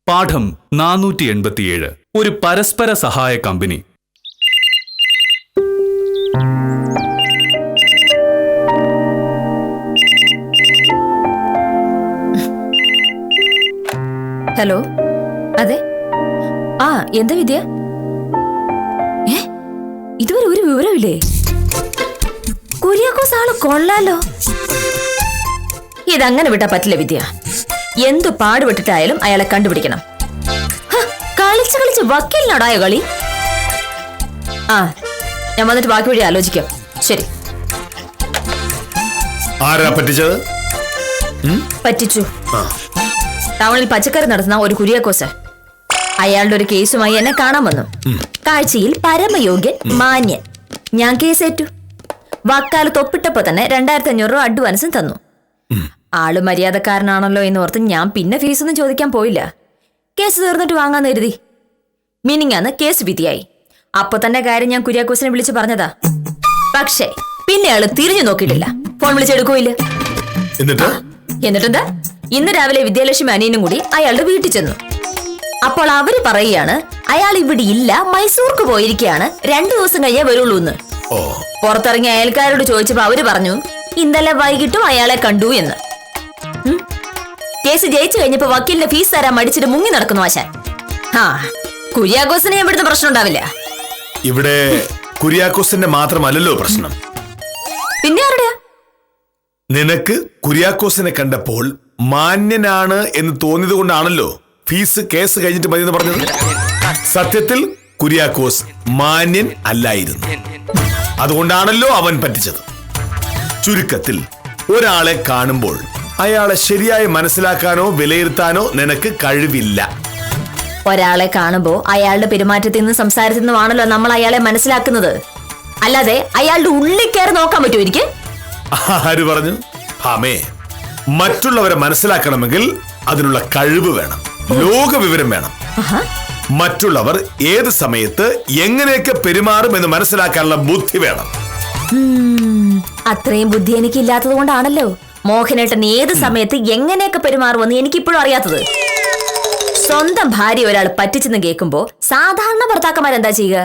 പാഠം 487. ഒരു പരസ്പര സഹായ കമ്പനി. ഹലോ, അതെ. ആ, എന്താ വിദ്യ? ഇതുവരെ ഒരു വിവരമില്ലേ? കുര്യാക്കോസ് ആള് കൊള്ളാലോ. ഇതങ്ങനെ വിട്ടാ പറ്റില്ല വിദ്യ. എന്തു പാടുപെട്ടിട്ടായാലും അയാളെ കണ്ടുപിടിക്കണം. കളിച്ച് കളിച്ച് വക്കീലിനോടായോ കളി? ആ, ഞാൻ വന്നിട്ട് ബാക്കി വഴി ആലോചിക്കാം. ശരി. ആരാ പറ്റിച്ചത്? പറ്റിച്ചു. ടൗണിൽ പച്ചക്കറി നടത്തുന്ന ഒരു കുര്യാക്കോസ് അയാളുടെ ഒരു കേസുമായി എന്നെ കാണാൻ വന്നു. കാഴ്ചയിൽ പരമയോഗ്യൻ, മാന്യൻ. ഞാൻ കേസേറ്റു. വാക്കാല് തൊപ്പിട്ടപ്പോ തന്നെ 2500 രൂപ അഡ്വാൻസും തന്നു. ആള് മര്യാദക്കാരനാണല്ലോ എന്ന് ഓർത്ത് ഞാൻ പിന്നെ ഫീസൊന്നും ചോദിക്കാൻ പോയില്ല. കേസ് തീർന്നിട്ട് വാങ്ങാന്ന് കരുതി. മിനിങ്ങാന്ന് കേസ് വിധിയായി. അപ്പൊ തന്നെ കാര്യം ഞാൻ കുര്യാക്കോസിനെ വിളിച്ചു പറഞ്ഞതാ. പക്ഷേ പിന്നെ ആള് തിരിഞ്ഞു നോക്കിയിട്ടില്ല. ഫോൺ വിളിച്ചെടുക്കൂല്ല. എന്നിട്ടെന്താ, ഇന്ന് രാവിലെ വിദ്യാലക്ഷ്മി അനിയനും കൂടി അയാളുടെ വീട്ടിൽ ചെന്നു. അപ്പോൾ അവര് പറയുകയാണ് അയാൾ ഇവിടെ ഇല്ല, മൈസൂർക്ക് പോയിരിക്കുകയാണ്, 2 ദിവസം കഴിഞ്ഞേ വരുള്ളൂ എന്ന്. പുറത്തിറങ്ങിയ അയൽക്കാരോട് ചോദിച്ചപ്പോ അവര് പറഞ്ഞു ഇന്നലെ വൈകിട്ടും അയാളെ കണ്ടു എന്ന്. കേസ് ജയിച്ചു കഴിഞ്ഞപ്പോ വക്കീലിന്റെ ഫീസ് തരാൻ മടിച്ചിട്ട് മുങ്ങി നടക്കുന്നു ആശാൻ. കുര്യാക്കോസിനെ ഇവിടുത്തെ പ്രശ്നം ഉണ്ടാവില്ല. ഇവിടെ കുര്യാക്കോസിന്റെ മാത്രമല്ലല്ലോ പ്രശ്നം. പിന്നെ ആരുടെയാ? നിനക്ക് കുര്യാക്കോസിനെ കണ്ടപ്പോൾ മാന്യനാണ് എന്ന് തോന്നിയത് കൊണ്ടാണല്ലോ ഫീസ് കേസ് കഴിഞ്ഞിട്ട് മതി എന്ന് പറഞ്ഞത്. സത്യത്തിൽ കുര്യാക്കോസ് മാന്യൻ അല്ലായിരുന്നു. അതുകൊണ്ടാണല്ലോ അവൻ പറ്റിച്ചത്. ചുരുക്കത്തിൽ ഒരാളെ കാണുമ്പോൾ അയാളെ ശരിയായി മനസ്സിലാക്കാനോ വിലയിരുത്താനോ നിനക്ക് കഴിവില്ല. ഒരാളെ കാണുമ്പോ അയാളുടെ പെരുമാറ്റത്തിൽ നിന്നും സംസാരത്തിൽ നിന്നുമാണല്ലോ നമ്മൾ അയാളെ മനസ്സിലാക്കുന്നത്. അല്ലാതെ അയാളുടെ ഉള്ളിൽ കയറി നോക്കാൻ പറ്റുമോ എനിക്ക്? ആര് പറഞ്ഞു? ഭാമേ, മറ്റുള്ളവരെ മനസ്സിലാക്കണമെങ്കിൽ അതിനുള്ള കഴിവ് വേണം, ലോക വിവരം വേണം. മറ്റുള്ളവർ ഏത് സമയത്ത് എങ്ങനെയൊക്കെ പെരുമാറും എന്ന് മനസ്സിലാക്കാനുള്ള ബുദ്ധി വേണം. അത്രയും ബുദ്ധി എനിക്ക് ഇല്ലാത്തത് കൊണ്ടാണല്ലോ മോഹനേട്ടൻ ഏത് സമയത്ത് എങ്ങനെയൊക്കെ പെരുമാറുമെന്ന് എനിക്കിപ്പോഴും അറിയാത്തത്. സ്വന്തം ഭാര്യ ഒരാൾ പറ്റിച്ചെന്ന് കേൾക്കുമ്പോ സാധാരണ ഭർത്താക്കന്മാരെന്താ ചെയ്യുക?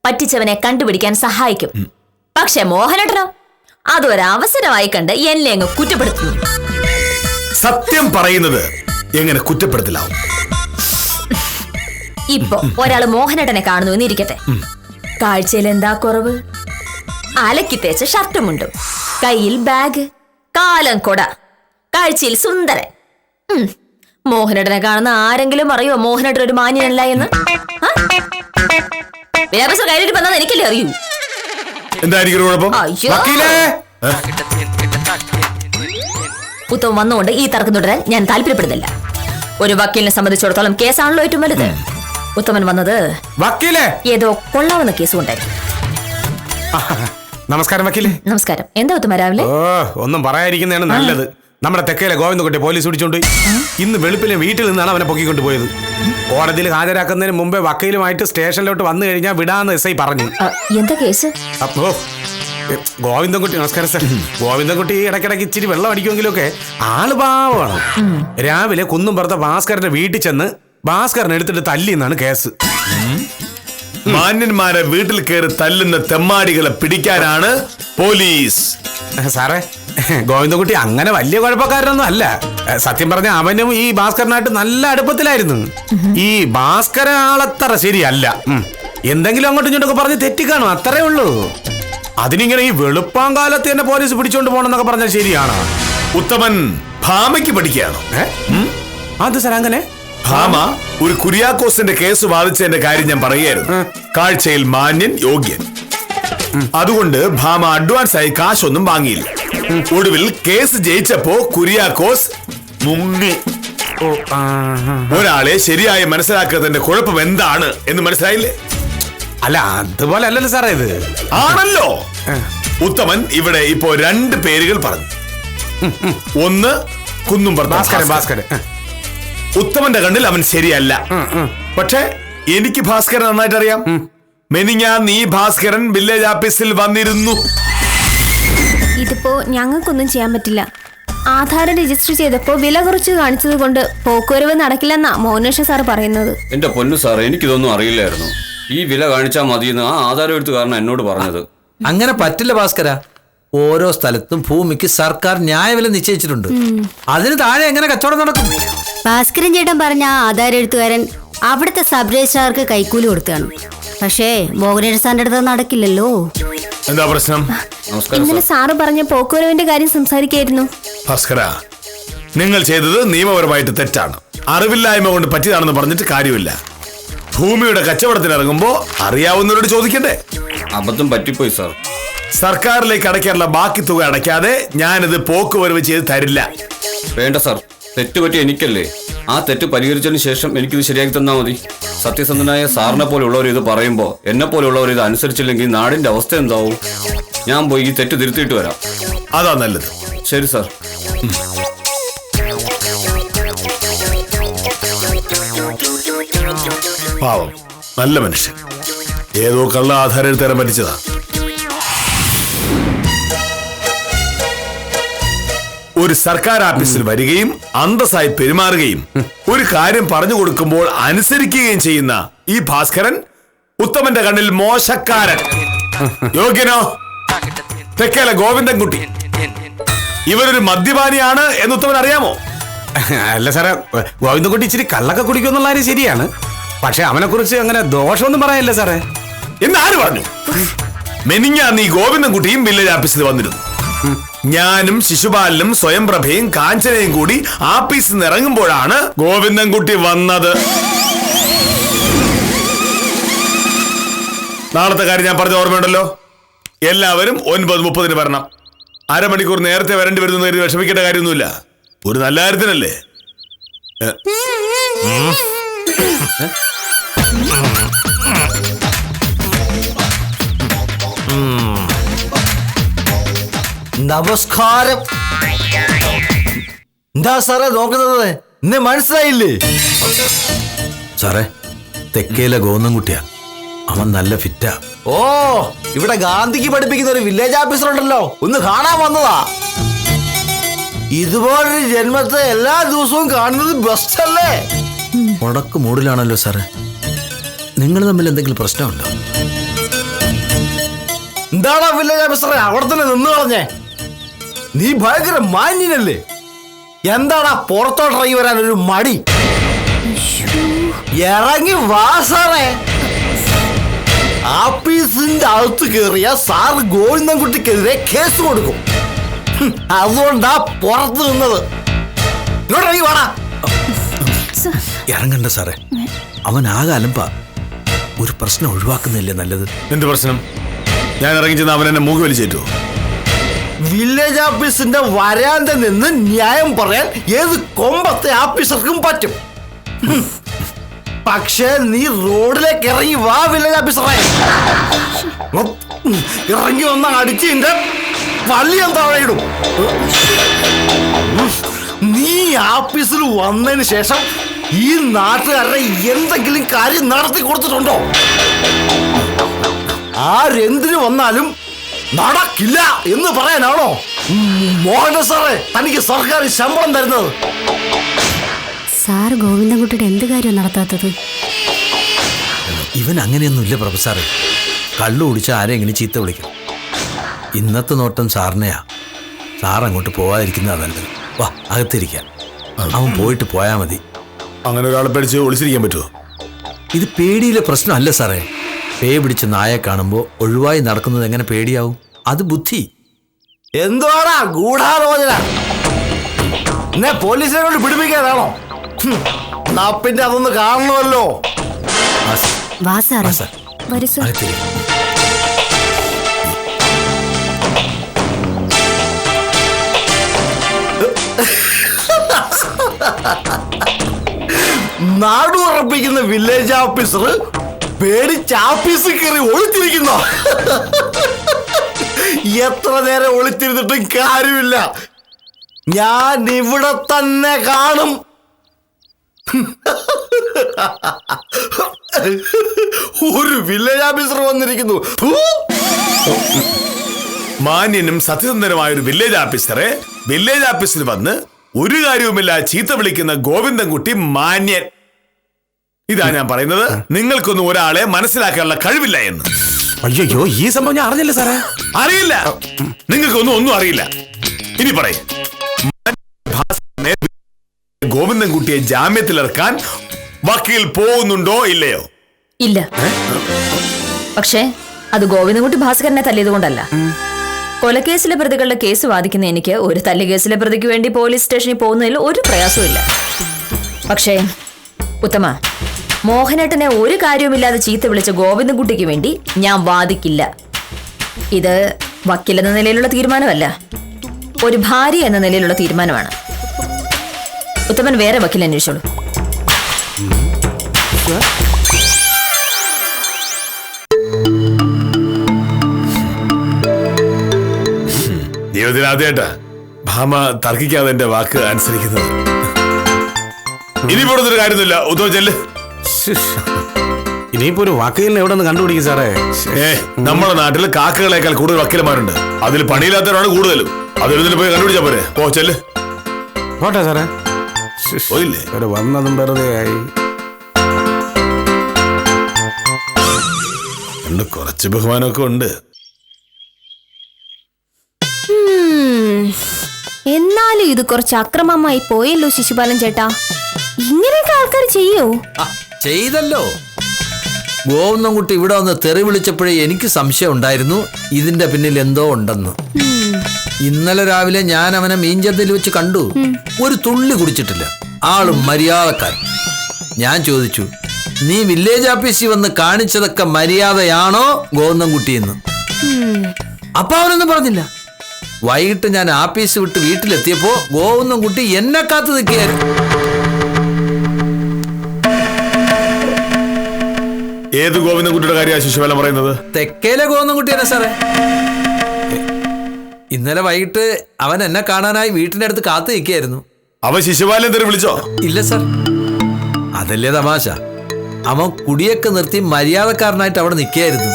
പറ്റിച്ചവനെ കണ്ടുപിടിക്കാൻ സഹായിക്കും. പക്ഷെ മോഹനേട്ടനോ അതൊരവസരമായി കണ്ട് എന്നെ അങ്ങ് കുറ്റപ്പെടുത്തുന്നു. സത്യം പറയുന്നത് എങ്ങനെ കുറ്റപ്പെടുത്തലാവും? ഇപ്പൊ ഒരാള് മോഹനേട്ടനെ കാണുന്നു എന്നിരിക്കട്ടെ. കാഴ്ചയിൽ എന്താ കുറവ്? അലക്കി തേച്ച ഷർട്ടുമുണ്ടും, കയ്യിൽ ബാഗ്, കാലം കൊട, കാഴ്ചയിൽ സുന്ദരൻ. മോഹനേട്ടനെ കാണുന്ന ആരെങ്കിലും അറിയോ മോഹനേട്ടൻ ഒരു മാന്യനല്ല എന്ന്? വിദ്യാഭ്യാസം കയ്യിലിട്ട് വന്നാൽ എനിക്കല്ലേ അറിയൂ. ഉത്തമം വന്നുകൊണ്ട് ഈ തർക്കം തുടരാൻ ഞാൻ താല്പര്യപ്പെടുന്നില്ല. ഒരു വക്കീലിനെ സംബന്ധിച്ചിടത്തോളം കേസാണല്ലോ ഏറ്റവും വലുത്. ഉത്തമൻ വന്നത് ഏതോ കൊള്ളാവുന്ന കേസ് കൊണ്ടായിരുന്നു. നമസ്കാരം വക്കീലെ. നമസ്കാരം. എന്താ ഉത്തമ രാവിലെ? ഒന്നും പറയാതിരിക്കുന്നതാണ് നല്ലത്. നമ്മുടെ തെക്കയിലെ ഗോവിന്ദൻകുട്ടി പോലീസ് പിടിച്ചോണ്ട് ഇന്ന് വെളുപ്പിലെ വീട്ടിൽ നിന്നാണ് അവനെ പൊക്കിക്കൊണ്ടുപോയത്. കോടതിയിൽ ഹാജരാക്കുന്നതിന് മുമ്പേ വക്കീലുമായിട്ട് സ്റ്റേഷനിലോട്ട് വന്നു കഴിഞ്ഞാൽ വിടാന്ന് SI പറഞ്ഞു. എന്താ കേസ്? അപ്പോ ഗോവിന്ദൻകുട്ടി, നമസ്കാരം സാർ. ഗോവിന്ദൻകുട്ടി ഇടയ്ക്കിടയ്ക്ക് ഇച്ചിരി വെള്ളം അടിക്കുമെങ്കിലും ഒക്കെ ആള് പാവമാണ്. രാവിലെ കുന്നുംപുറത്തെ ഭാസ്കരന്റെ വീട്ടിൽ ചെന്ന് ഭാസ്കരൻ എടുത്തിട്ട് തല്ലി എന്നാണ് കേസ്. മാന്യന്മാരെ വീട്ടിൽ കയറി തല്ലുന്ന തെമ്മാടികളെ പിടിക്കാനാണ് പോലീസ്. സാറേ, ഗോവിന്ദൻകുട്ടി അങ്ങനെ വലിയ കുഴപ്പക്കാരനൊന്നും അല്ല. സത്യം പറഞ്ഞ അവനും ഈ ഭാസ്കരനായിട്ട് നല്ല അടുപ്പത്തിലായിരുന്നു. ഈ ഭാസ്കര ആളത്ര ശരിയല്ല. എന്തെങ്കിലും അങ്ങോട്ടും ഇങ്ങോട്ടൊക്കെ പറഞ്ഞ് തെറ്റിക്കാണോ, അത്രേ ഉള്ളൂ. അതിനിങ്ങനെ ഈ വെളുപ്പാങ്കാലത്ത് തന്നെ പോലീസ് പിടിച്ചോണ്ട് പോകണമെന്നൊക്കെ പറഞ്ഞാൽ ശരിയാണോ? ഉത്തമൻ ഭാമയ്ക്ക് പഠിക്കുകയാണോ? അത് സാർ അങ്ങനെ. ഭാമ ഒരു കുര്യാക്കോസിന്റെ കേസ് വാദിച്ചതിന്റെ കാര്യം ഞാൻ പറയുകയായിരുന്നു. കാഴ്ചയിൽ മാന്യൻ, യോഗ്യൻ. അതുകൊണ്ട് ഭാമ അഡ്വാൻസ് ആയി കാശൊന്നും വാങ്ങിയില്ല. ഒടുവിൽ കേസ് ജയിച്ചപ്പോ കുര്യാക്കോസ് മുങ്ങി. ഒരാളെ ശരിയായി മനസ്സിലാക്കുന്നതിന്റെ കുഴപ്പം എന്താണ് എന്ന് മനസ്സിലായില്ലേ? അല്ല, അതുപോലെ അല്ലല്ലോ സാറേ ഇത്. ആണല്ലോ. ഉത്തമൻ ഇവിടെ ഇപ്പോ 2 പേരുകൾ പറഞ്ഞു. ഒന്ന് കുന്നുംപുറത്ത് ഭാസ്കരൻ. ഉത്തമന്റെ കണ്ണിൽ അവൻ ശരിയല്ല. പക്ഷെ എനിക്ക് ഭാസ്കരൻ നന്നായിട്ട് അറിയാം. മെനിഞ്ഞാന്ന് ഈ ഭാസ്കരൻ വില്ലേജ് ഓഫീസിൽ വന്നിരുന്നു. ഇതിപ്പോ ഞങ്ങൾക്കൊന്നും ചെയ്യാൻ പറ്റില്ല. ആധാർ രജിസ്റ്റർ ചെയ്തപ്പോ വില കുറച്ച് കാണിച്ചത് കൊണ്ട് പോക്കുവരവ് നടക്കില്ലെന്നാ മോഹനേഷ സാർ പറയുന്നത്. എന്റെ പൊന്നു സാർ, എനിക്കിതൊന്നും അറിയില്ലായിരുന്നു. ഈ വില കാണിച്ചാൽ മതിയെന്ന് ആ ആധാരം എഴുത്തുകാരനാണ് എന്നോട് പറഞ്ഞത്. അങ്ങനെ പറ്റില്ല ഭാസ്കര. ഓരോ സ്ഥലത്തും ഭൂമിക്ക് സർക്കാർ ന്യായവില നിശ്ചയിച്ചിട്ടുണ്ട്. അതിന് താഴെ എങ്ങനെ കച്ചവടം നടക്കും? ഭാസ്കരൻ ചേട്ടൻ പറഞ്ഞ ആ ആധാര എഴുത്തുകാരൻ അവിടുത്തെ സബ് രജിസ്ട്രാർക്ക് കൈക്കൂലി കൊടുത്താണ്. പക്ഷേ മോഹനേഷ സാറിന്റെ അടുത്ത് നടക്കില്ലല്ലോ. എന്താ പ്രശ്നം? നമസ്കാരം ഇന്നലെ സാർ. സാറ് പറഞ്ഞ പോക്കുവരവിന്റെ കാര്യം സംസാരിക്കായിരുന്നു. ഭാസ്കര, നിങ്ങൾ ചെയ്തത് നിയമപരമായിട്ട് തെറ്റാണ്. അറിവില്ലായ്മ കൊണ്ട് പറ്റിയതാണെന്ന് പറഞ്ഞിട്ട് കാര്യമില്ല. ഭൂമിയുടെ കച്ചവടത്തിന് ഇറങ്ങുമ്പോ അറിയാവുന്നവരോട് ചോദിക്കണ്ടേ? അബദ്ധം പറ്റിപ്പോയി സാർ. സർക്കാരിലേക്ക് അടയ്ക്കാനുള്ള ബാക്കി തുക അടയ്ക്കാതെ ഞാനിത് പോക്കുവരവ് ചെയ്ത് തരില്ല. വേണ്ട സാർ, തെറ്റ് പറ്റി എനിക്കല്ലേ. ആ തെറ്റ് പരിഹരിച്ചതിന് ശേഷം എനിക്കിത് ശരിയാക്കി തന്നാൽ മതി. സത്യസന്ധനായ സാറിനെ പോലെയുള്ളവർ ഇത് പറയുമ്പോൾ എന്നെ പോലെയുള്ളവർ ഇത് അനുസരിച്ചില്ലെങ്കിൽ നാടിന്റെ അവസ്ഥ എന്താവും? ഞാൻ പോയി ഈ തെറ്റ് തിരുത്തിയിട്ട് വരാം. അതാ നല്ലത്. ശരി സാർ. പാവം, നല്ല മനുഷ്യൻ. ഏതോ കള്ള ആധാരം എഴുത്താൻ പറ്റിച്ചതാ. ഒരു സർക്കാർ ഓഫീസിൽ വരികയും അന്തസ്സായി പെരുമാറുകയും ഒരു കാര്യം പറഞ്ഞു കൊടുക്കുമ്പോൾ അനുസരിക്കുകയും ചെയ്യുന്ന ഈ ഭാസ്കരൻ ഉത്തമന്റെ കണ്ണിൽ മോശക്കാരൻ. യോഗ്യനോ? തെക്കേല ഗോവിന്ദൻകുട്ടി. ഇവരൊരു മദ്യപാനിയാണ് എന്ന് ഉത്തമൻ അറിയാമോ? അല്ല സാറേ, ഗോവിന്ദൻകുട്ടി ഇച്ചിരി കള്ളൊക്കെ കുടിക്കുന്നുള്ള കാര്യം ശരിയാണ്. പക്ഷെ അവനെ കുറിച്ച് അങ്ങനെ ദോഷമൊന്നും പറയാനില്ല സാറേ. എന്ന് ആര് പറഞ്ഞു? മെനിഞ്ഞാന്ന് ഈ ഗോവിന്ദൻകുട്ടിയും വില്ലേജ് ഓഫീസിൽ വന്നിരുന്നു. ഞാനും ശിശുപാലനും സ്വയംപ്രഭയും കാഞ്ചനയും കൂടി ആഫീസിൽ നിന്ന് ഇറങ്ങുമ്പോഴാണ് ഗോവിന്ദൻകുട്ടി വന്നത്. നാളത്തെ കാര്യം ഞാൻ പറഞ്ഞ ഓർമ്മയുണ്ടല്ലോ. എല്ലാവരും 9:30 വരണം. അരമണിക്കൂർ നേരത്തെ വരേണ്ടി വരുന്ന വിഷമിക്കേണ്ട കാര്യമൊന്നുമില്ല. ഒരു നല്ല കാര്യത്തിനല്ലേ. നമസ്കാരം. എന്താ സാറേ നോക്കുന്നത്? എന്നെ മനസ്സിലായില്ലേ? സാറേ, തെക്കേലെ ഗോവിന്ദൻകുട്ടിയാ. അവൻ നല്ല ഫിറ്റാ. ഓ, ഇവിടെ ഗാന്ധിക്ക് പഠിപ്പിക്കുന്ന ഒരു വില്ലേജ് ഓഫീസർ ഉണ്ടല്ലോ, ഒന്ന് കാണാൻ വന്നതാ. ഇതുപോലൊരു ജന്മത്തെ എല്ലാ ദിവസവും കാണുന്നത് ബെസ്റ്റ് അല്ലേ? മുടക്ക് മൂടിലാണല്ലോ സാറേ. നിങ്ങൾ തമ്മിൽ എന്തെങ്കിലും പ്രശ്നമുണ്ടോ? എന്താണോ വില്ലേജ് ഓഫീസറെ അവിടെ തന്നെ നിന്ന് കളഞ്ഞേ? നീ ഭയങ്കര മാന്യനല്ലേ? എന്താടാ പുറത്തോട്ട് ഇറങ്ങി വരാൻ ഒരു മടി? ഇറങ്ങി വാ സാറേ. ആഫീസിന്റെ അകത്ത് കയറിയ സാറ് ഗോവിന്ദൻകുട്ടിക്കെതിരെ കേസ് കൊടുക്കും. അതുകൊണ്ടാ പുറത്ത് നിന്നത്. ഇങ്ങോട്ട് ഇറങ്ങി വാടാ. ഇറങ്ങണ്ട സാറേ, അവൻ ആകെ അലമ്പ. ഒരു പ്രശ്നം ഒഴിവാക്കുന്നില്ലേ നല്ലത്? എന്ത് പ്രശ്നം? ഞാൻ ഇറങ്ങി ചെന്ന് അവൻ എന്നെ മൂക്ക് വലിച്ചേറ്റോ? വില്ലേജ് ഓഫീസിന്റെ വരാന്ത നിന്ന് ന്യായം പറയാൻ ഏത് കൊമ്പത്തെ ഓഫീസർക്കും പറ്റും. പക്ഷേ നീ റോഡിലേക്ക് ഇറങ്ങി വാ വില്ലേജ് ഓഫീസറെ. ഇറങ്ങി വന്ന അടിച്ച് എന്റെ പള്ളി ഞാൻ താഴെയിടും. നീ ഓഫീസിൽ വന്നതിന് ശേഷം ഈ നാട്ടുകാരുടെ എന്തെങ്കിലും കാര്യം നടത്തി കൊടുത്തിട്ടുണ്ടോ? ആരെന്തിനു വന്നാലും നടക്കില്ല എന്ന് പറയാനാണോ മോഹന സാറേ തനിക്ക് സർക്കാർ ശമ്പളം തരുന്നത്? സാർ ഗോവിന്ദൻകുട്ടിയുടെ എന്ത് കാര്യം നടത്താത്തത്? ഇവൻ അങ്ങനെയൊന്നുമില്ല പ്രൊഫസറെ. കള്ളു കുടിച്ച ആരെങ്കിലും ചീത്ത വിളിക്കും. ഇന്നത്തെ നോട്ടം സാറിനെയാ. സാർ അങ്ങോട്ട് പോവാതിരിക്കുന്നതാ നല്ലത്. വാ, അകത്തിരിക്കാം. അവൻ പോയിട്ട് പോയാ മതി. അങ്ങനെ ഒരാളെ പേടിച്ച് ഒളിച്ചിരിക്കാൻ പറ്റുമോ? ഇത് പേടിയിലെ പ്രശ്നമല്ല സാറേ. പേ പിടിച്ച നായെ കാണുമ്പോൾ ഒഴിവായി നടക്കുന്നത് എങ്ങനെ പേടിയാവും? അത് ബുദ്ധി. എന്തുവാടാ ഗൂഢാലോചന? എന്നെ പോലീസിനെ കൊണ്ട് പിടിപ്പിക്കാനാണോ? പിന്നെ അതൊന്ന് കാണണമല്ലോ. വാ സാറേ. വരൂ സാർ. അകത്തിരിക്കാം. നാടുറപ്പിക്കുന്ന വില്ലേജ് ഓഫീസർ പേടിച്ച് ഓഫീസിൽ കയറി ഒളിച്ചിരിക്കുന്നോ? എത്ര നേരം ഒളിച്ചിരുന്നിട്ടും കാര്യമില്ല. ഞാൻ ഇവിടെ തന്നെ കാണും. ഒരു വില്ലേജ് ഓഫീസർ വന്നിരിക്കുന്നു. മാന്യനും സത്യസന്ധനുമായ ഒരു വില്ലേജ് ഓഫീസറെ വില്ലേജ് ഓഫീസിൽ വന്ന് ഒരു കാര്യവുമില്ല ചീത്ത വിളിക്കുന്ന ഗോവിന്ദൻകുട്ടി മാന്യൻ. ഇതാ ഞാൻ പറയുന്നത്, നിങ്ങൾക്കൊന്നും ഒരാളെ മനസ്സിലാക്കാനുള്ള കഴിവില്ല എന്ന്. അയ്യോ, ഈ സംഭവം ഞാൻ അറിഞ്ഞില്ല സാറേ. അറിയില്ല, നിങ്ങൾക്കൊന്നും അറിയില്ല. ഇനി പറയും ഗോവിന്ദൻകുട്ടിയെ ജാമ്യത്തിലിറക്കാൻ വക്കീൽ പോകുന്നുണ്ടോ ഇല്ലയോ? ഇല്ല. പക്ഷേ അത് ഗോവിന്ദൻകുട്ടി ഭാസ്കരനെ തല്ലിയത് കൊണ്ടല്ല. കൊലക്കേസിലെ പ്രതികളുടെ കേസ് വാദിക്കുന്ന എനിക്ക് ഒരു തല്ലുകേസിലെ പ്രതിക്ക് വേണ്ടി പോലീസ് സ്റ്റേഷനിൽ പോകുന്നതിൽ ഒരു പ്രയാസവും. പക്ഷേ ഉത്തമ, മോഹനേട്ടനെ ഒരു കാര്യവുമില്ലാതെ ചീത്ത വിളിച്ച ഗോവിന്ദൻകുട്ടിക്ക് വേണ്ടി ഞാൻ വാദിക്കില്ല. ഇത് വക്കീലെന്ന നിലയിലുള്ള തീരുമാനമല്ല, ഒരു ഭാര്യ എന്ന നിലയിലുള്ള തീരുമാനമാണ്. ഉത്തമൻ വേറെ വക്കീൽ അന്വേഷിച്ചോളൂ. ജീവിതത്തിൽ ആദ്യമായിട്ടാ ഭാമ തർക്കിക്കാതെ എന്റെ വാക്ക് അനുസരിക്കുന്നത്. ഇനി പോടുന്നൊരു കാര്യമൊന്നുമില്ല. ഉത്തമ ചെല്ല്. ഇനിയിപ്പോ ഒരു വക്കീലിനെ എവിടെ നിന്ന് കണ്ടുപിടിക്കും സാറേ? നമ്മുടെ നാട്ടിൽ കാക്കകളേക്കാൾ കൂടുതൽ വക്കീലന്മാരുണ്ട്. അതിൽ പണിയില്ലാത്തവരാണ് കൂടുതലും. അതൊരു പോയി കണ്ടുപിടിച്ചാ പോരെ. ഓ ചെല്ല്. പോട്ടെ സാറേ. പോയില്ലേ? വന്നതും വെറുതെ ആയി. കുറച്ച് ബഹുമാനമൊക്കെ ഉണ്ട്. എന്നാലും ഇത് കുറച്ച് അക്രമമായി പോയല്ലോ ശിശുപാലൻ ചേട്ടാ. ഇങ്ങനെയൊക്കെ ആൾക്കാർ ചെയ്യോ? ചെയ്തല്ലോ. ഗോവിന്ദൻകുട്ടി ഇവിടെ വന്ന് തെറി വിളിച്ചപ്പോഴേ എനിക്ക് സംശയം ഉണ്ടായിരുന്നു ഇതിന്റെ പിന്നിൽ എന്തോ ഉണ്ടെന്ന്. ഇന്നലെ രാവിലെ ഞാൻ അവനെ മീൻചന്തയിൽ വെച്ച് കണ്ടു. ഒരു തുള്ളി കുടിച്ചിട്ടില്ല. ആളും മര്യാദക്കാരൻ. ഞാൻ ചോദിച്ചു, നീ വില്ലേജ് ഓഫീസിൽ വന്ന് കാണിച്ചതൊക്കെ മര്യാദയാണോ ഗോവിന്ദൻകുട്ടിയെന്ന്? അപ്പൊ അവനൊന്നും പറഞ്ഞില്ല. വൈകിട്ട് ഞാൻ ആഫീസ് വിട്ട് വീട്ടിലെത്തിയപ്പോ ഗോവിന്ദൻകുട്ടി എന്നെ കാത്തു നിൽക്കുകയായിരുന്നു. ഏത് ഗോവിന്ദൻകുട്ടിയുടെ കാര്യമാണ് ശിശുപാലൻ പറയുന്നത്? തെക്കേലെ ഗോവിന്ദൻകുട്ടിയാണ് സാറേ. ഇന്നലെ വൈകിട്ട് അവൻ എന്നെ കാണാനായി വീട്ടിന്റെ അടുത്ത് കാത്തു നിൽക്കുകയായിരുന്നു. അവൻ ശിശുപാലൻ തെറി വിളിച്ചോ? ഇല്ല സാർ, അതല്ലേ തമാശ. അവൻ കുടിയൊക്കെ നിർത്തി മര്യാദക്കാരനായിട്ട് അവിടെ നിൽക്കുകയായിരുന്നു.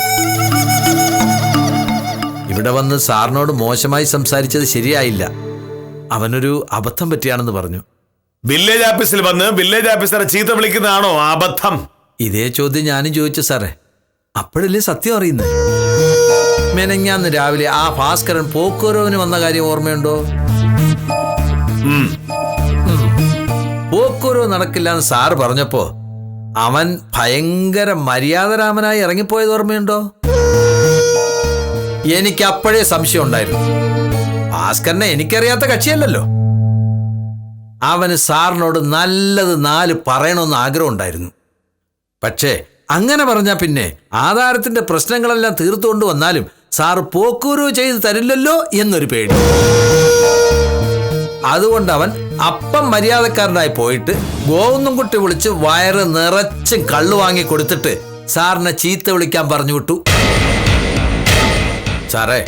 ഇവിടെ വന്ന് സാറിനോട് മോശമായി സംസാരിച്ചത് ശരിയായില്ല. അവനൊരു അബദ്ധം പറ്റിയാണെന്ന് പറഞ്ഞു. വില്ലേജ് ഓഫീസിൽ വന്ന് വില്ലേജ് ഓഫീസറെ ചീത്ത വിളിക്കുന്നതാണോ അബദ്ധം? ഇതേ ചോദ്യം ഞാനും ചോദിച്ചു സാറേ. അപ്പോഴല്ലേ സത്യം അറിയുന്നത്. മെനഞ്ഞാന്ന് രാവിലെ ആ ഭാസ്കരൻ പോക്കുവരവിന് വന്ന കാര്യം ഓർമ്മയുണ്ടോ? പോക്കുവരവ് നടക്കില്ല എന്ന് സാറ് പറഞ്ഞപ്പോ അവൻ ഭയങ്കര മര്യാദരാമനായി ഇറങ്ങിപ്പോയത് ഓർമ്മയുണ്ടോ? എനിക്ക് അപ്പോഴേ സംശയം ഉണ്ടായിരുന്നു. ഭാസ്കരനെ എനിക്കറിയാത്ത കക്ഷിയല്ലല്ലോ. അവന് സാറിനോട് നല്ലത് 4 പറയണമെന്ന് ആഗ്രഹം ഉണ്ടായിരുന്നു. പക്ഷേ അങ്ങനെ പറഞ്ഞാൽ പിന്നെ ആധാരത്തിന്റെ പ്രശ്നങ്ങളെല്ലാം തീർത്തുകൊണ്ട് വന്നാലും സാറ് പോക്കുവരവ് ചെയ്ത് തരില്ലല്ലോ എന്നൊരു പേടി. അതുകൊണ്ട് അവൻ അപ്പം മര്യാദക്കാരനായി പോയിട്ട് ഗോവിന്ദൻകുട്ടി വിളിച്ച് വയറ് നിറച്ചും കള്ളു വാങ്ങി കൊടുത്തിട്ട് സാറിനെ ചീത്ത വിളിക്കാൻ പറഞ്ഞു വിട്ടു. സാറേ,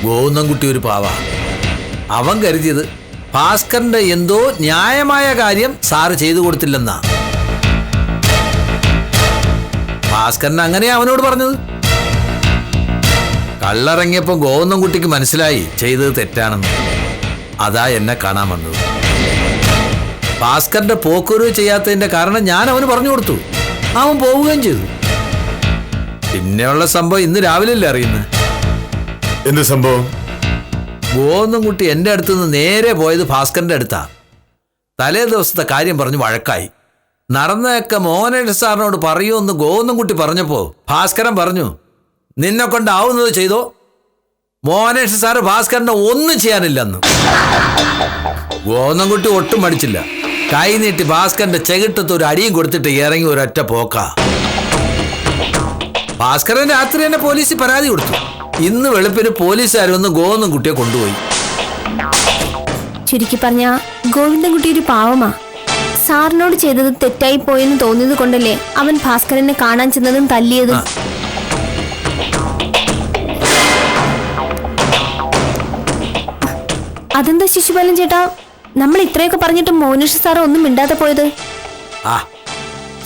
ഗോവിന്ദൻകുട്ടി ഒരു പാവ. അവൻ കരുതിയത് ഭാസ്കറിന്റെ എന്തോ ന്യായമായ കാര്യം സാറ് ചെയ്തു കൊടുത്തില്ലെന്നാ. ഭാസ്കരൻ അങ്ങനെയാ അവനോട് പറഞ്ഞത്. കള്ളിറങ്ങിയപ്പോ ഗോവിന്ദൻകുട്ടിക്ക് മനസ്സിലായി ചെയ്തത് തെറ്റാണെന്ന്. അതാ എന്നെ കാണാൻ വന്നത്. ഭാസ്കറിന്റെ പോക്കുവരവ് ചെയ്യാത്തതിന്റെ കാരണം ഞാൻ അവന് പറഞ്ഞു കൊടുത്തു. അവൻ പോവുകയും ചെയ്തു. പിന്നെയുള്ള സംഭവം ഇന്ന് രാവിലെയല്ലേ അറിയുന്നത്. എന്ത് സംഭവം? ഗോവിന്ദൻകുട്ടി എന്റെ അടുത്ത് നിന്ന് നേരെ പോയത് ഭാസ്കറിന്റെ അടുത്താ. തലേ ദിവസത്തെ കാര്യം പറഞ്ഞ് വഴക്കായി. നടന്നതൊക്കെ മോഹനേട്ട സാറിനോട് പറയുമെന്ന് ഗോവിന്ദൻകുട്ടി പറഞ്ഞപ്പോ ഭാസ്കരൻ പറഞ്ഞു, നിന്നെ കൊണ്ടാവുന്നത് ചെയ്തോ. മോഹനേട്ട സാറ് ഭാസ്കരനെ ഒന്നും ചെയ്യാനില്ലെന്ന്. ഗോവിന്ദൻകുട്ടി ഒട്ടും മടിച്ചില്ല. കൈ നീട്ടി ഭാസ്കരന്റെ ചെകിട്ടത്ത് ഒരു അടിയും കൊടുത്തിട്ട് ഇറങ്ങി ഒരൊറ്റ പോക്കാ. ഭാസ്കരൻ രാത്രി തന്നെ പോലീസിൽ പരാതി കൊടുത്തു. ഇന്ന് വെളുപ്പിന് പോലീസുകാർ വന്ന് ഗോവിന്ദൻകുട്ടിയെ കൊണ്ടുപോയി. ചുരുക്കി പറഞ്ഞ ഗോവിന്ദൻകുട്ടി ഒരു പാവമാ. സാറിനോട് ചെയ്തത് തെറ്റായി പോയെന്ന് തോന്നിയത് കൊണ്ടല്ലേ അവൻ ഭാസ്കരനെ കാണാൻ ചെന്നതും തല്ലിയതും. അതെന്താ ശിശുപാലൻ ചേട്ടാ, നമ്മൾ ഇത്രയൊക്കെ പറഞ്ഞിട്ട് മോനിഷ് സാറ് ഒന്നും മിണ്ടാതെ പോയത്?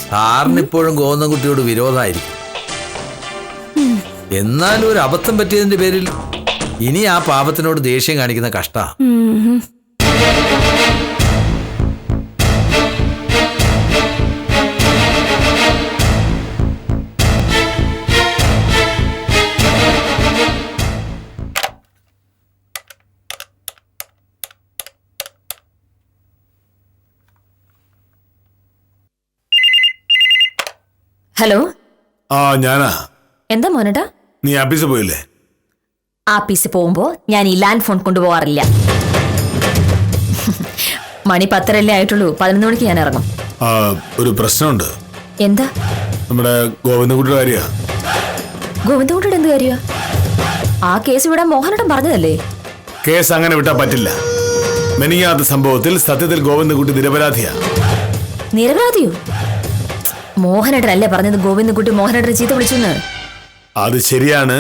സാറിന് ഇപ്പോഴും ഗോവിന്ദൻകുട്ടിയോട് വിരോധമായിരിക്കും. എന്നാലും ഒരു അബദ്ധം പറ്റിയതിന്റെ പേരിൽ ഇനി ആ പാപത്തിനോട് ദേഷ്യം കാണിക്കുന്ന കഷ്ടാ. ഹലോ. ആ ഞാനാ. എന്താ മോനേട്ടാ? നീ ആഫീസിൽ പോയില്ലേ? ആഫീസിൽ പോകുമ്പോ ഞാൻ ഈ ലാൻഡ് ഫോൺ കൊണ്ടുപോകാറില്ല. മണി 10:30 ആയിട്ടുള്ളൂ. 11 മണിക്ക് ഞാൻ ഇറങ്ങും. ഒരു പ്രശ്നമുണ്ട്. എന്താ? നമ്മുടെ ഗോവിന്ദൻകുട്ടിയുടെ കാര്യ. ഗോവിന്ദൻകുട്ടിയുടെ എന്ത് കാര്യ? ആ കേസ് ഇവിടെ മോഹനേട്ടൻ പറഞ്ഞതല്ലേ? കേസ് അങ്ങനെ വിട്ടാ പറ്റില്ല. മെനിയാത്ത സംഭവത്തിൽ സത്യത്തിൽ ഗോവിന്ദൻകുട്ടി നിരപരാധിയാ. നിരപരാധിയോ? മോഹനേട്ടനല്ലേ പറഞ്ഞത് ഗോവിന്ദൻകുട്ടി മോഹനേട്ടനെ ചീത്ത വിളിച്ചെന്ന്? അത് ശരിയാണ്,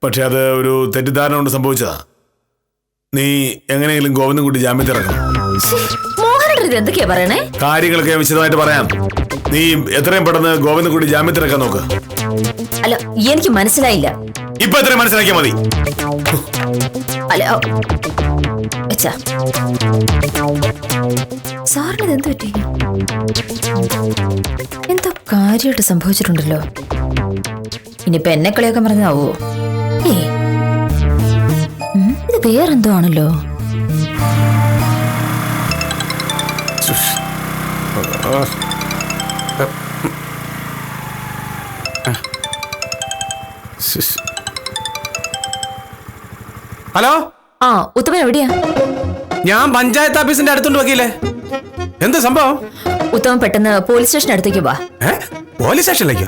പക്ഷെ അത് ഒരു തെറ്റിദ്ധാരണ കൊണ്ട് സംഭവിച്ചതാ. നീ എങ്ങനെയെങ്കിലും ഗോവിന്ദൻകുട്ടി ജാമ്യത്തിൽ ഇറക്കണം. മോഹനേട്ടൻ എന്തൊക്കെയാ പറയണേ? കാര്യങ്ങളൊക്കെ ഞാൻ വിശദമായിട്ട് പറയാം. നീ എത്രയും പെട്ടെന്ന് ഗോവിന്ദൻകുട്ടി ജാമ്യത്തിൽ ഇറക്കാൻ നോക്ക്. അല്ല, എനിക്ക് മനസ്സിലായില്ല. ഇപ്പൊ എത്രയും മനസ്സിലാക്കിയാ മതി. അല്ല സാറിന് എന്ത് പറ്റി? എന്തോ കാര്യമായിട്ട് സംഭവിച്ചിട്ടുണ്ടല്ലോ. ഇനിയിപ്പൊ എന്നെ കളിയൊക്കെ പറഞ്ഞാവോ? ഇത് വേറെന്തോ ആണല്ലോ. ഹലോ. ആ ഉത്തമൻ എവിടെയാ? ഞാൻ പഞ്ചായത്ത് ഓഫീസിന്റെ അടുത്തുണ്ട് വക്കീലേ. എന്ത് സംഭവം? ഉത്തമൻ പെട്ടെന്ന് പോലീസ് സ്റ്റേഷൻ അടുത്തേക്ക് വാ. പോലീസ് സ്റ്റേഷനിലേക്കോ?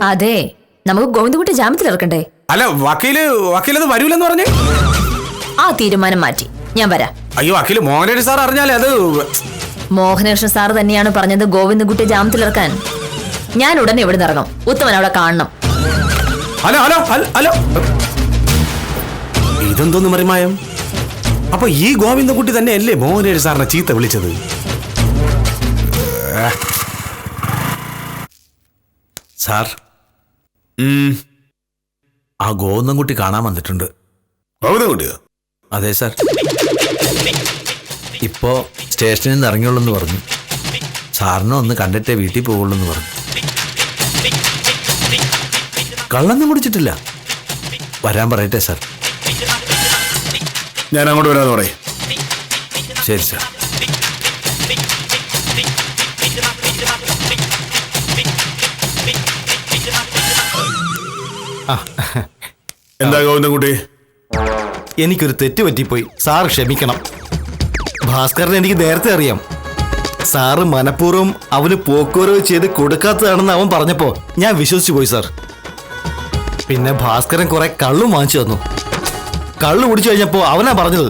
അതെ, നമുക്ക് ഗോവിന്ദൻകുട്ടി ജാമ്യത്തിൽ ഇറക്കണ്ടേ? അല്ല വക്കീലത് വരൂലെന്ന് പറഞ്ഞേ. ആ തീരുമാനം മാറ്റി. ഞാൻ വരാം. അയ്യോ വക്കീല് മോഹനേഷ് സാർ അറിഞ്ഞാലേ അത്. മോഹനകൃഷ്ണൻ സാർ തന്നെയാണ് പറഞ്ഞത് ഗോവിന്ദൻകുട്ടി ജാമ്യത്തിൽ ഇറക്കാൻ. ഞാൻ ഉടനെ ഇവിടെ നിന്ന് ഇറങ്ങും. ഉത്തമൻ അവിടെ കാണണം. Hello hello hello. ഇതെന്തോന്ന് മറിമായം? അപ്പൊ ഈ ഗോവിന്ദൻകുട്ടി തന്നെയല്ലേ മോഹനേഷ് സാറിനെ ചീത്ത വിളിച്ചത്? സാർ, ആ ഗോവിന്ദൻകുട്ടി കാണാൻ വന്നിട്ടുണ്ട്. ഗോവിന്ദൻകുട്ടിയോ? അതെ സാർ. ഇപ്പോ സ്റ്റേഷനിൽ നിന്ന് ഇറങ്ങിയുള്ളൂ എന്ന് പറഞ്ഞു. സാറിനെ ഒന്ന് കണ്ടിട്ടേ വീട്ടിൽ പോകുള്ളൂ എന്ന് പറഞ്ഞു. കള്ളൊന്നും കുടിച്ചിട്ടില്ല. വരാൻ പറയട്ടെ സാർ? ഞാൻ അങ്ങോട്ട് വരാന്ന് പറയും. ശരി സാർ. എന്താ ഗോവിന്ദൻകുട്ടി? എനിക്കൊരു തെറ്റ് പറ്റിപ്പോയി. സാർ ക്ഷമിക്കണം. ഭാസ്കറിനെ എനിക്ക് നേരത്തെ അറിയാം. സാറ് മനഃപൂർവ്വം അവന് പോക്കുവരവ് ചെയ്ത് കൊടുക്കാത്തതാണെന്ന് അവൻ പറഞ്ഞപ്പോ ഞാൻ വിശ്വസിച്ചു പോയി സാർ. പിന്നെ ഭാസ്കരൻ കുറെ കള്ളും വാങ്ങിച്ചു തന്നു. കള്ളു കുടിച്ചു കഴിഞ്ഞപ്പോ അവനാ പറഞ്ഞത്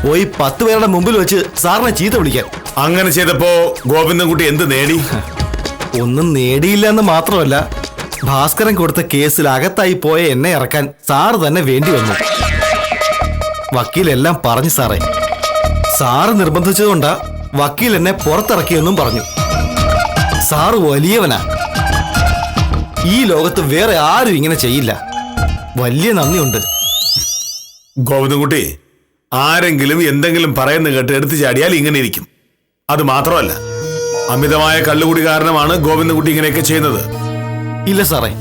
പോയി 10 പേരുടെ മുമ്പിൽ വെച്ച് സാറിനെ ചീത്ത വിളിക്കാൻ. അങ്ങനെ ചെയ്തപ്പോ ഗോവിന്ദൻകുട്ടി എന്ത് നേടി? ഒന്നും നേടിയില്ല എന്ന് മാത്രമല്ല, ഭാസ്കരൻ കൊടുത്ത കേസിൽ അകത്തായി പോയ എന്നെ ഇറക്കാൻ സാറ് തന്നെ വേണ്ടി വന്നു. വക്കീലെല്ലാം പറഞ്ഞു സാറേ. സാറ് നിർബന്ധിച്ചതുകൊണ്ടാ വക്കീൽ എന്നെ പുറത്തിറക്കിയെന്നും പറഞ്ഞു. സാറ് വലിയവനാ. ഈ ലോകത്ത് വേറെ ആരും ഇങ്ങനെ ചെയ്യില്ല. വലിയ നന്ദിയുണ്ട്. ഗോവിന്ദൻകുട്ടി, ആരെങ്കിലും എന്തെങ്കിലും പറയുന്ന കേട്ട് എടുത്തു ചാടിയാൽ ഇങ്ങനെ ഇരിക്കും. അത് മാത്രമല്ല, അമിതമായ കള്ളുകുടി കാരണമാണ് ഗോവിന്ദൻകുട്ടി ഇങ്ങനെയൊക്കെ ചെയ്യുന്നത്. ഇല്ല സാറേ,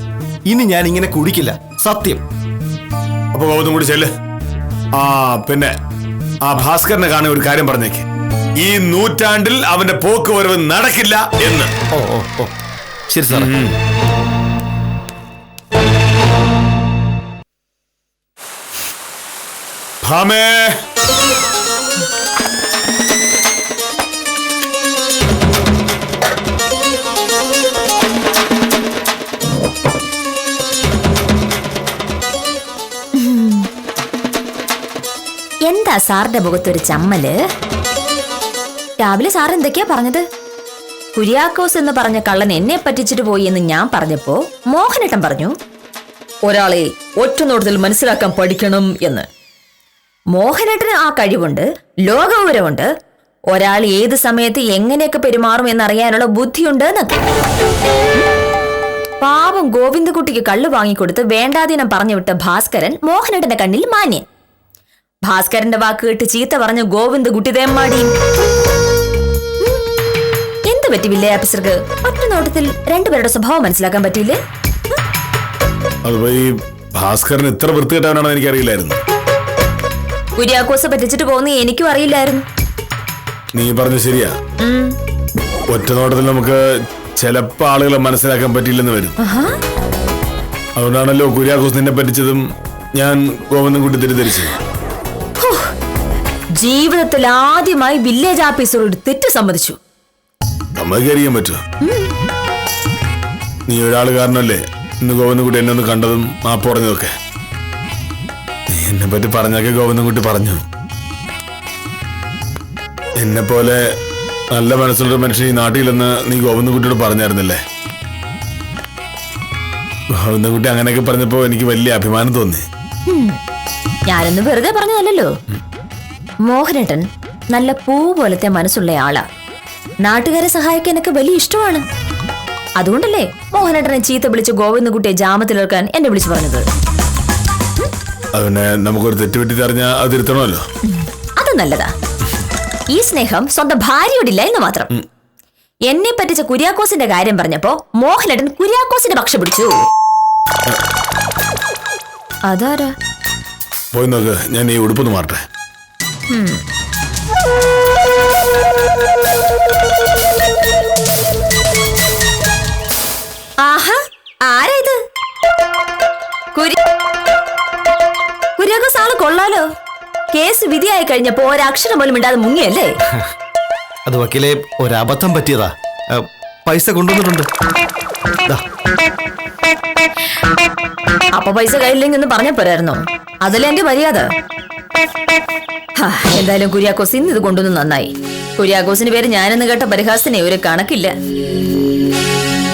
ഇനി ഞാൻ ഇങ്ങനെ കുടിക്കില്ല, സത്യം. അപ്പൊ ഗോവിന്ദൻകുട്ടി ചെല്ല്. പിന്നെ ആ ഭാസ്കരനെ കാണാൻ ഒരു കാര്യം പറഞ്ഞേക്ക്. ഈ നൂറ്റാണ്ടിൽ അവന്റെ പോക്ക് വരവ് നടക്കില്ല എന്ന്. ഓ ഓ ഓ ശരി സാറേ. ഭാമേ, എന്താ സാറിന്റെ മുഖത്തൊരു ചമ്മല്? രാവിലെ സാർ എന്തൊക്കെയാ പറഞ്ഞത്? കുര്യാക്കോസ് എന്ന് പറഞ്ഞ കള്ളൻ എന്നെ പറ്റിച്ചിട്ട് പോയി എന്ന് ഞാൻ പറഞ്ഞപ്പോ മോഹനേട്ടൻ പറഞ്ഞു ഒരാളെ ഒറ്റ നോട്ടത്തിൽ മനസ്സിലാക്കാൻ പഠിക്കണം എന്ന്. മോഹനേട്ടന് ആ കഴിവുണ്ട്, ലോകവിവരമുണ്ട്, ഒരാൾ ഏത് സമയത്ത് എങ്ങനെയൊക്കെ പെരുമാറും എന്നറിയാനുള്ള ബുദ്ധിയുണ്ട് എന്നൊക്കെ. പാവം ഗോവിന്ദകുട്ടിക്ക് കള്ളു വാങ്ങിക്കൊടുത്ത് വേണ്ടാതീനം പറഞ്ഞു വിട്ട ഭാസ്കരൻ മോഹനേട്ടന്റെ കണ്ണിൽ മാന്യൻ. ഭാസ്കരന്റെ വാക്ക് കേട്ട് ചീത്ത പറഞ്ഞ ഗോവിന്ദകുട്ടി തേമ്മാടി. എന്ത് പറ്റി വില്ലേ ഓഫീസർക്ക്? ഒറ്റ നോട്ടത്തിൽ രണ്ടുപേരുടെ സ്വഭാവം മനസ്സിലാക്കാൻ പറ്റിയില്ലേ? അതുപോലെ ഈ ഭാസ്കരൻ ഇത്ര വൃത്തികെട്ടവനാണെന്ന് എനിക്കറിയില്ലായിരുന്നു. കുര്യാക്കോസ് പറ്റിച്ചിട്ട് പോകുന്ന എനിക്കും അറിയില്ലായിരുന്നു. നീ പറഞ്ഞു ശരിയാ. ഒറ്റ നോട്ടത്തിൽ നമുക്ക് ചിലപ്പോ ആളുകളെ മനസ്സിലാക്കാൻ പറ്റിയില്ലെന്ന് വരും. അതുകൊണ്ടാണല്ലോ കുര്യാക്കോസ് നിന്നെ പറ്റിച്ചതും ഞാൻ ഗോവിന്ദൻകുട്ടി തെറ്റിദ്ധരിച്ചത്. ജീവിതത്തിൽ ആദ്യമായി വില്ലേജ് ഓഫീസറോട് തെറ്റ് സമ്മതിച്ചു. സമ്മതിക്കറിയാൻ പറ്റുമോ? നീ ഒരാള് കാരണല്ലേ ഇന്ന് ഗോവിന്ദൻകുട്ടി എന്നെ ഒന്ന് കണ്ടതും മാപ്പ് പറഞ്ഞതൊക്കെ. നീ എന്നെ പറ്റി പറഞ്ഞൊക്കെ ഗോവിന്ദൻകുട്ടി പറഞ്ഞു. എന്നെ പോലെ നല്ല മനസ്സുള്ള മനുഷ്യൻ ഈ നാട്ടിലെന്ന് നീ ഗോവിന്ദൻകുട്ടിയോട് പറഞ്ഞായിരുന്നല്ലേ? ഗോവിന്ദൻകുട്ടി അങ്ങനെയൊക്കെ പറഞ്ഞപ്പോ എനിക്ക് വലിയ അഭിമാനം തോന്നി. ഞാനൊന്ന് വെറുതെ പറഞ്ഞതല്ലോ. മോഹനേട്ടൻ നല്ല പൂ പോലത്തെ മനസ്സുള്ള ആളാ. നാട്ടുകാരെ സഹായിക്കാനൊക്കെ വലിയ ഇഷ്ടമാണ്. അതുകൊണ്ടല്ലേ മോഹനേട്ടനെ ചീത്ത വിളിച്ച് ഗോവിന്ദൻകുട്ടിയെ ജാമത്തിലിറക്കാൻ എന്നെ വിളിച്ചു പറഞ്ഞത്. അതിനെ നമുക്കൊരു തെറ്റുപറ്റി അറിഞ്ഞാൽ അത് തിരുത്തണമല്ലോ. അത് നല്ലതാ. ഈ സ്നേഹം സ്വന്തം ഭാര്യയോടില്ല എന്ന് മാത്രം. എന്നെ പറ്റിച്ച കുര്യാക്കോസിന്റെ കാര്യം പറഞ്ഞപ്പോ മോഹനേട്ടൻ കുര്യാക്കോസിന്റെ പക്ഷം പിടിച്ചു. അതാരാ? പോയി നോക്ക്, ഞാൻ ഈ ഉടുപ്പൊന്ന് മാറട്ടെ. ആഹാ, ആരാ ഇത്? കുര്യാക്കോസ് ആള് കൊള്ളാലോ. കേസ് വിധിയായി കഴിഞ്ഞപ്പോ ഒരക്ഷരം പോലും ഇണ്ടാതെ മുങ്ങിയല്ലേ? അത് വക്കീലെ ഒരബദ്ധം പറ്റിയതാ. പൈസ കൊണ്ടുവന്നിട്ടുണ്ട്. അപ്പൊ പൈസ കയ്യില്ലെങ്കിൽ ഒന്ന് പറഞ്ഞ പോരായിരുന്നോ? അതല്ലേ എന്റെ മര്യാദ. എന്തായാലും കുര്യാക്കോസ് ഇന്ന് ഇത് കൊണ്ടുവന്ന് നന്നായി. കുര്യാക്കോസിന്റെ പേര് ഞാനെന്ന് കേട്ട പരിഹാസത്തിന് ഒരു കണക്കില്ല.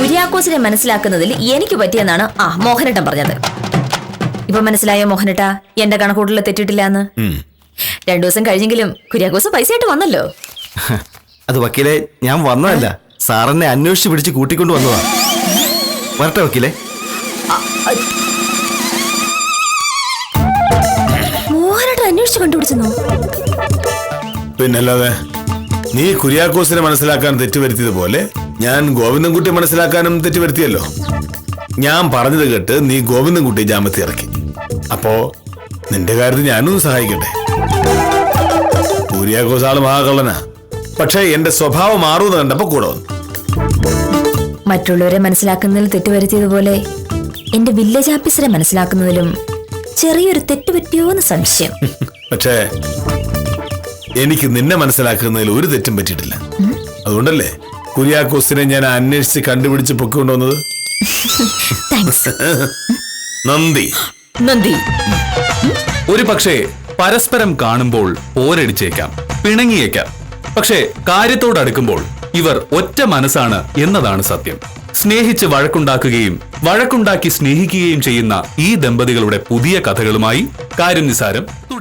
കുര്യാക്കോസിനെ മനസ്സിലാക്കുന്നതിൽ എനിക്ക് പറ്റിയെന്നാണ് മോഹനേട്ടൻ പറഞ്ഞത്. ഇപ്പൊ മനസ്സിലായോ മോഹനേട്ടാ എന്റെ കണക്കൂട്ടിൽ തെറ്റിട്ടില്ല എന്ന്? 2 ദിവസം കഴിഞ്ഞെങ്കിലും കുര്യാക്കോസ് പൈസയായിട്ട് വന്നല്ലോ. അത് വക്കീലെ ഞാൻ വന്നതല്ല, സാറിനെ അന്വേഷിച്ച് പിടിച്ച് കൂട്ടിക്കൊണ്ട് വന്നതാ. വരട്ടെ വക്കീലെ. മോഹനേട്ടൻ അന്വേഷിച്ച് കണ്ടുപിടിച്ചെന്നോ? പിന്നല്ലാതെ നീ കുര്യാക്കോസിനെ മനസ്സിലാക്കാൻ തെറ്റുവരുത്തിയതുപോലെ ഞാൻ ഗോവിന്ദൻകുട്ടിയെ മനസ്സിലാക്കാനും തെറ്റുവരുത്തിയല്ലോ. ഞാൻ പറഞ്ഞത് കേട്ട് നീ ഗോവിന്ദൻകുട്ടിയെ ജാമത്തി ഇറക്കി. അപ്പോ നിന്റെ കാര്യത്തിൽ ഞാനൊന്ന് സഹായിക്കട്ടെ. കുര്യാക്കോസ് ആള് മഹാകള്ളനാ, പക്ഷെ എന്റെ സ്വഭാവം മാറുമെന്ന് കണ്ടപ്പോ കൂടെ വന്നു. മറ്റുള്ളവരെ മനസ്സിലാക്കുന്നതിൽ തെറ്റുവരുത്തിയതുപോലെ എന്റെ വില്ലേജ് ഓഫീസറെ മനസ്സിലാക്കുന്നതിലും ചെറിയൊരു തെറ്റ് പറ്റിയോ എന്ന് സംശയം. പക്ഷേ എനിക്ക് നിന്നെ മനസ്സിലാക്കുന്നതിൽ ഒരു തെറ്റും പറ്റിയിട്ടില്ല. അതുകൊണ്ടല്ലേ കുര്യാക്കോസിനെ ഞാൻ അന്വേഷിച്ച് കണ്ടുപിടിച്ച് പൊക്കൊണ്ടുവന്നത്. നന്ദി. ഒരു പക്ഷേ പരസ്പരം കാണുമ്പോൾ പോരടിച്ചേക്കാം, പിണങ്ങിയേക്കാം. പക്ഷേ കാര്യത്തോടടുക്കുമ്പോൾ ഇവർ ഒറ്റ മനസ്സാണ് എന്നതാണ് സത്യം. സ്നേഹിച്ച് വഴക്കുണ്ടാക്കുകയും വഴക്കുണ്ടാക്കി സ്നേഹിക്കുകയും ചെയ്യുന്ന ഈ ദമ്പതികളുടെ പുതിയ കഥകളുമായി കാര്യം നിസാരം തുടരും.